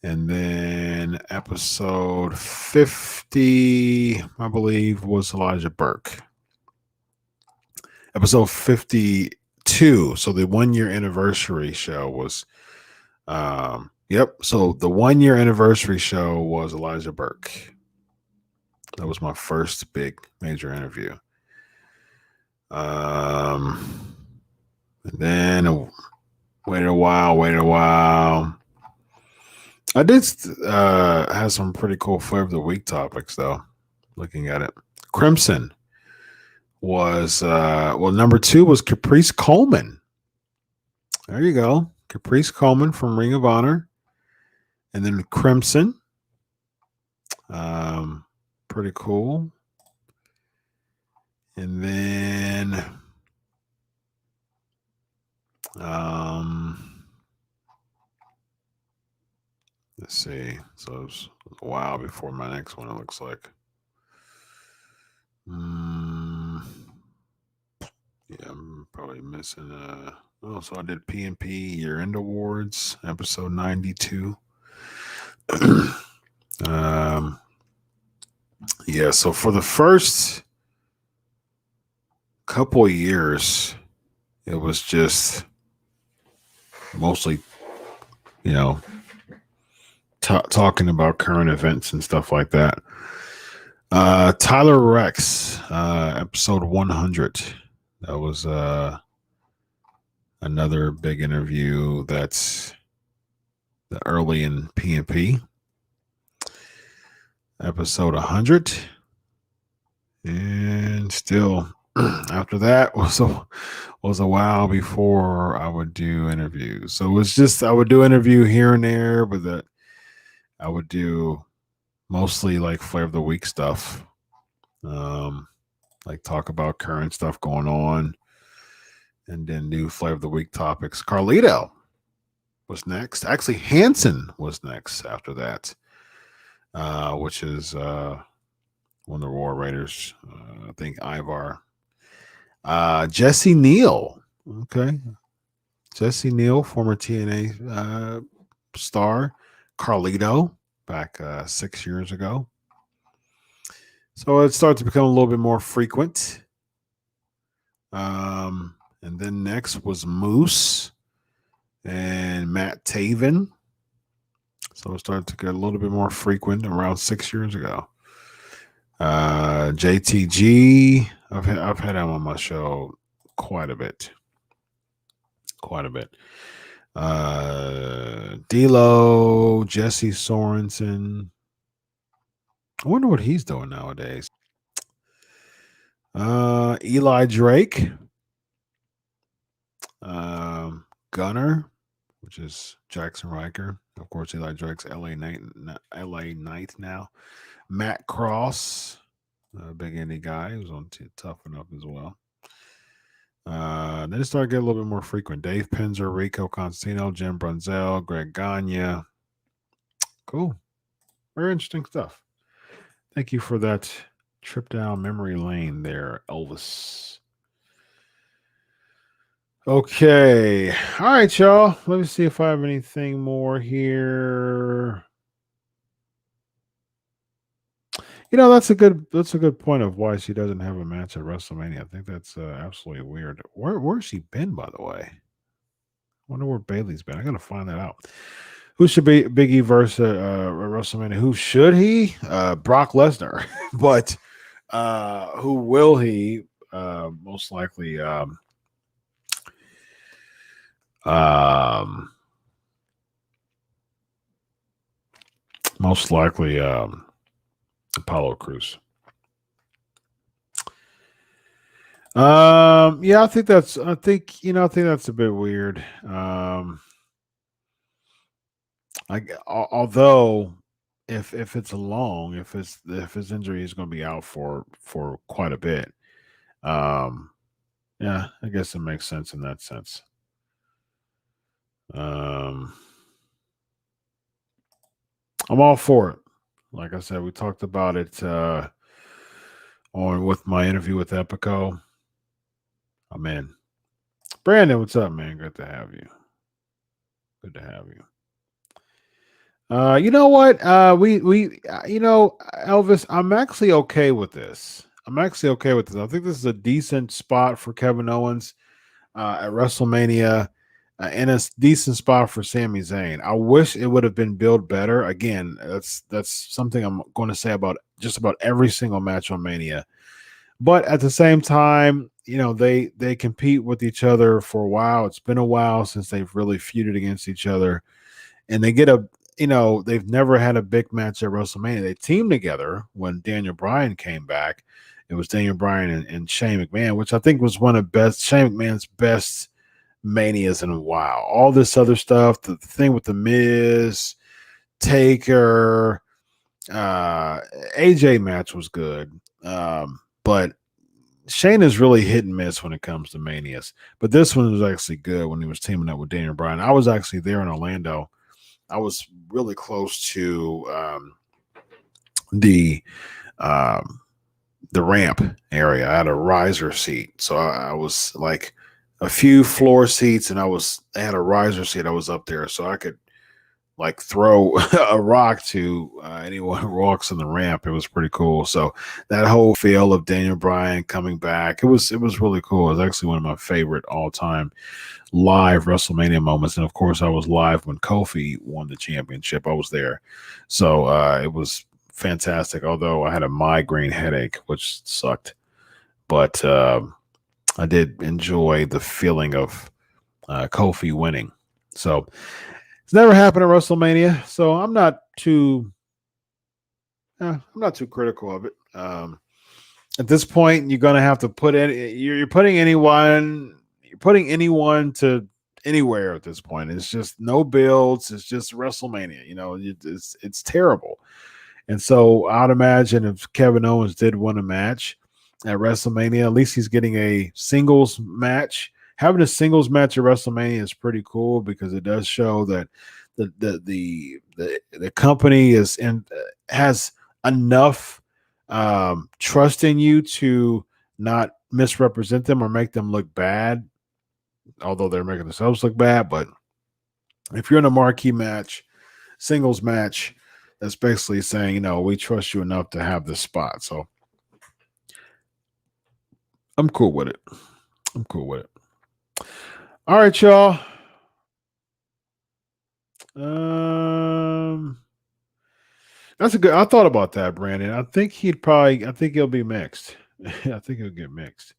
And then episode 50, I believe, was Elijah Burke. Episode 52. So the 1 year anniversary show was so the 1 year anniversary show was Elijah Burke. That was my first big major interview. And then waited a while. I did have some pretty cool flavor of the week topics though. Looking at it, Crimson was number 2 was Caprice Coleman. There you go, Caprice Coleman from Ring of Honor. And then Crimson, pretty cool. And then, let's see. So it's a while before my next one, it looks like. Yeah, I'm probably missing. So I did PNP Year End Awards, episode 92. Yeah, so for the first couple of years, it was just mostly, talking about current events and stuff like that. Tyler Rex, episode 100. That was another big interview that's early in PNP. Episode 100. And still after that was a while before I would do interviews. So it was just I would do interview here and there, but that I would do mostly like flavor of the week stuff. Like talk about current stuff going on, and then new flavor of the week topics. Carlito was next. Actually, Hanson was next after that, which is one of the War Raiders. I think Ivar. Jesse Neal. Okay. Jesse Neal, former TNA star. Carlito back 6 years ago. So it started to become a little bit more frequent. And then next was Moose and Matt Taven. So it started to get a little bit more frequent around 6 years ago. JTG, I've had him on my show quite a bit. D'Lo, Jesse Sorensen. I wonder what he's doing nowadays. Eli Drake, Gunner, which is Jackson Riker. Of course, Eli Drake's LA Knight now. Matt Cross, a big indie guy, who's on Tough Enough as well. Then it started getting a little bit more frequent. Dave Pinzer, Rico Constantino, Jim Brunzel, Greg Gagne. Cool. Very interesting stuff. Thank you for that trip down memory lane there, Elvis. Okay. All right, y'all. Let me see if I have anything more here. That's a good point of why she doesn't have a match at WrestleMania. I think that's absolutely weird. Where's she been, by the way? I wonder where Bailey's been. I gotta find that out. Who should be Big E versus WrestleMania? Who should he? Brock Lesnar. But who will he? Most likely. Um, Most likely. Apollo Cruz. Yeah, I think that's a bit weird. Although if it's long, if his injury is going to be out for quite a bit, um, yeah, I guess it makes sense in that sense. Um, I'm all for it. Like I said, we talked about it on with my interview with Epico. I'm in. Brandon, what's up, man? Good to have you. Good to have you. You know what? Elvis, I'm actually okay with this. I think this is a decent spot for Kevin Owens at WrestleMania, and a decent spot for Sami Zayn. I wish it would have been built better. Again, that's something I'm going to say about just about every single match on Mania. But at the same time, they compete with each other for a while. It's been a while since they've really feuded against each other, and they've never had a big match at WrestleMania. They teamed together when Daniel Bryan came back. It was Daniel Bryan and Shane McMahon, which I think was one of Shane McMahon's best Manias in a while. All this other stuff, the thing with the Miz, Taker, AJ match was good, but Shane is really hit and miss when it comes to Manias. But this one was actually good when he was teaming up with Daniel Bryan. I was actually there in Orlando. I was really close to the ramp area. I had a riser seat, so I was like a few floor seats, and I had a riser seat. I was up there, so I could like throw a rock to anyone who walks on the ramp. It was pretty cool. So that whole feel of Daniel Bryan coming back, it was really cool. It was actually one of my favorite all time live WrestleMania moments. And of course, I was live when Kofi won the championship. I was there, so it was fantastic. Although I had a migraine headache, which sucked, but I did enjoy the feeling of Kofi winning. So it's never happened at WrestleMania, so I'm not too critical of it. At this point, you're going to have to put in. You're putting anyone. You're putting anyone to anywhere at this point. It's just no builds. It's just WrestleMania. It's terrible. And so I'd imagine if Kevin Owens did win a match at WrestleMania, at least he's getting a singles match. Having a singles match at WrestleMania is pretty cool because it does show that the company has enough trust in you to not misrepresent them or make them look bad, although they're making themselves look bad. But if you're in a marquee match, singles match, that's basically saying, we trust you enough to have this spot. So I'm cool with it. All right, y'all. That's a good. I thought about that, Brandon. I think he'll be mixed. I think he'll get mixed.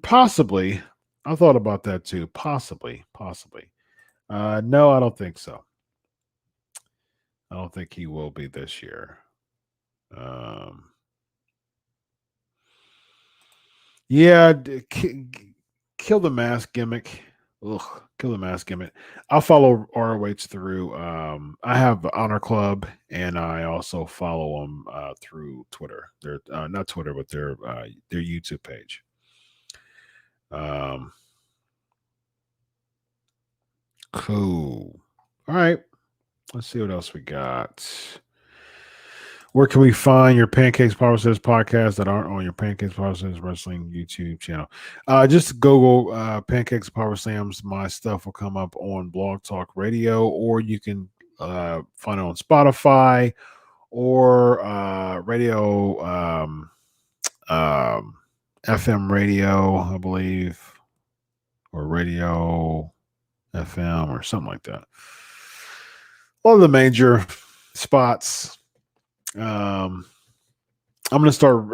Possibly. I thought about that too. Possibly. No, I don't think so. I don't think he will be this year. Yeah, kill the mask gimmick. Ugh, kill the mask gimmick. I'll follow ROH through. I have Honor Club, and I also follow them through Twitter. Their not Twitter, but their YouTube page. Cool. All right. Let's see what else we got. Where can we find your Pancakes Power Says podcast that aren't on your Pancakes Power Says Wrestling YouTube channel? Just Google Pancakes Power Slams. My stuff will come up on Blog Talk Radio, or you can find it on Spotify or radio, FM radio, I believe, or radio FM or something like that. All the major spots. I'm going to start.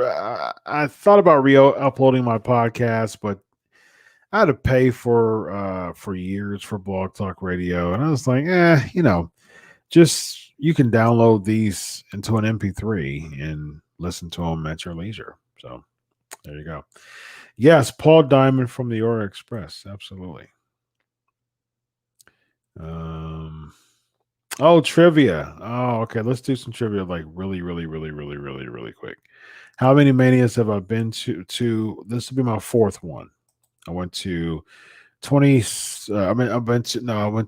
I thought about uploading my podcast, but I had to pay for years for Blog Talk Radio, and I was like, just you can download these into an MP3 and listen to them at your leisure. So there you go. Yes, Paul Diamond from the Orient Express, absolutely. Oh, trivia. Oh, okay. Let's do some trivia like really, really, really, really, really, really quick. How many manias have I been to? This will be my fourth one. I went to 20. I went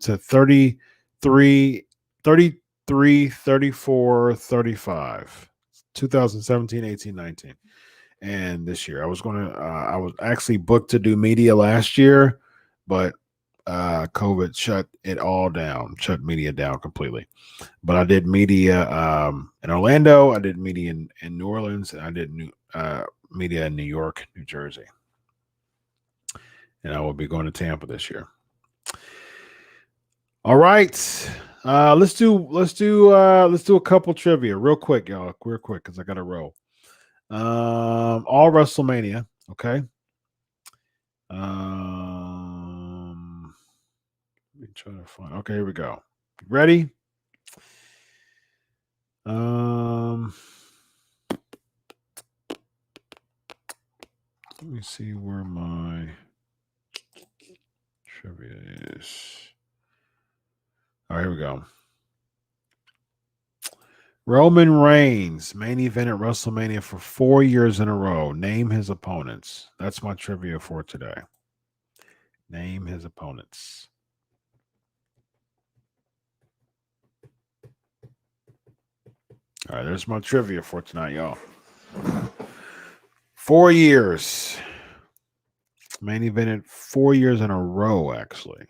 to 33, 34, 35, 2017, 18, 19. And this year I was actually booked to do media last year, but COVID shut media down completely. But I did media in Orlando, I did media in New Orleans, and I did media in New York, New Jersey. And I will be going to Tampa this year. All right. Let's do a couple trivia real quick, y'all. Real quick, because I got to roll. All WrestleMania, okay. Let me try to find. Okay, here we go. Ready? Let me see where my trivia is. All right, here we go. Roman Reigns main event at WrestleMania for 4 years in a row. Name his opponents. That's my trivia for today. Name his opponents. All right, there's my trivia for tonight, y'all. 4 years. Main evented 4 years in a row, actually.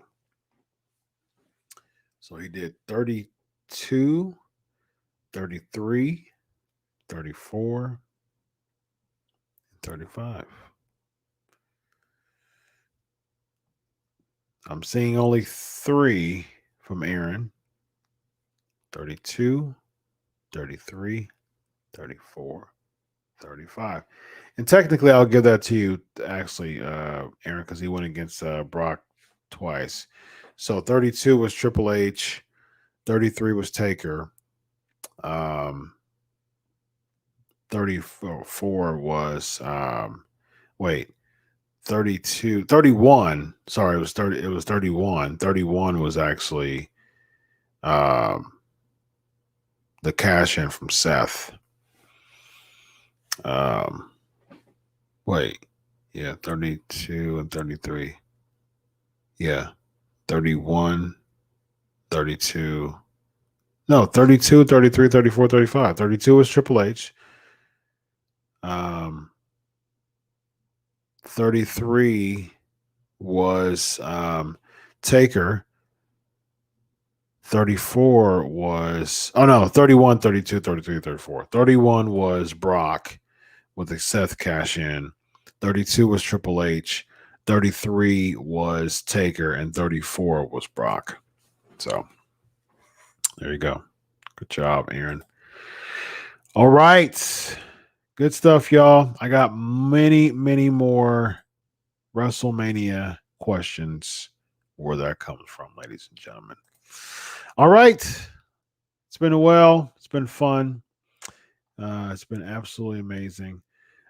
So he did 32, 33, 34, 35. I'm seeing only 3 from Aaron. 32, 33, 34, 35. And technically, I'll give that to you, actually, Aaron, because he went against Brock twice. So 32 was Triple H. 33 was Taker. 34 was 31. Sorry, it was 31. 31 was actually the cash in from Seth. 32 and 33. Yeah. 31, 32. No, 32, 33, 34, 35. 32 was Triple H. 33 was Taker. 34 was 31, 32, 33, 34. 31 was Brock with the Seth cash in. 32 was Triple H. 33 was Taker, and 34 was Brock. So there you go. Good job, Aaron. All right. Good stuff, y'all. I got many, many more WrestleMania questions where that comes from, ladies and gentlemen. All right. It's been a while. It's been fun. It's been absolutely amazing.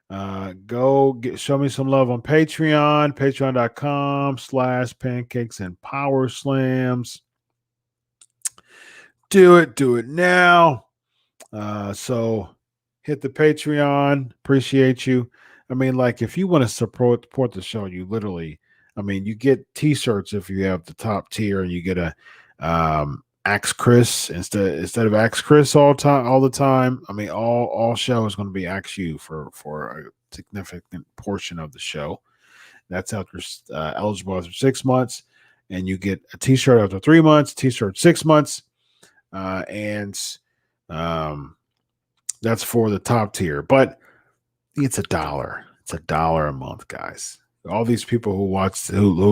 Show me some love on Patreon, patreon.com/pancakes and power slams. Do it now. So hit the Patreon. Appreciate you. I mean, like, if you want to support the show, you literally, I mean, you get t-shirts if you have the top tier, and you get a Ask Chris instead of Ask Chris all the time. I mean, all show is going to be Ask You for a significant portion of the show. That's after eligible after 6 months, and you get a T-shirt after 3 months, T-shirt 6 months, and that's for the top tier. But it's $1. It's $1 a month, guys. All these people who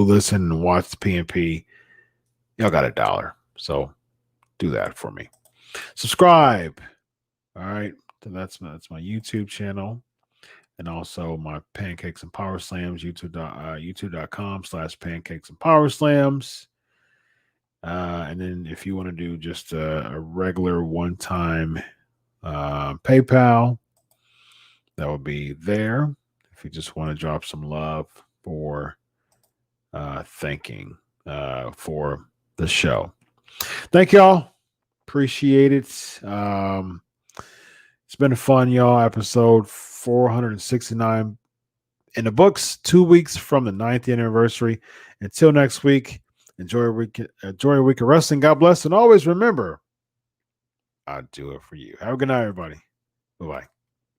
listen and watch the PNP, y'all got $1. So do that for me. Subscribe. All right. So that's my YouTube channel. And also my Pancakes and Powerslams, youtube.com/Pancakes and Powerslams. And then if you want to do just a regular one-time PayPal, that will be there. If you just want to drop some love for thanking for the show. Thank y'all. Appreciate it. It's been fun, y'all. Episode 469 in the books, 2 weeks from the 9th anniversary. Until next week, enjoy a week of wrestling. God bless. And always remember, I do it for you. Have a good night, everybody. Bye-bye.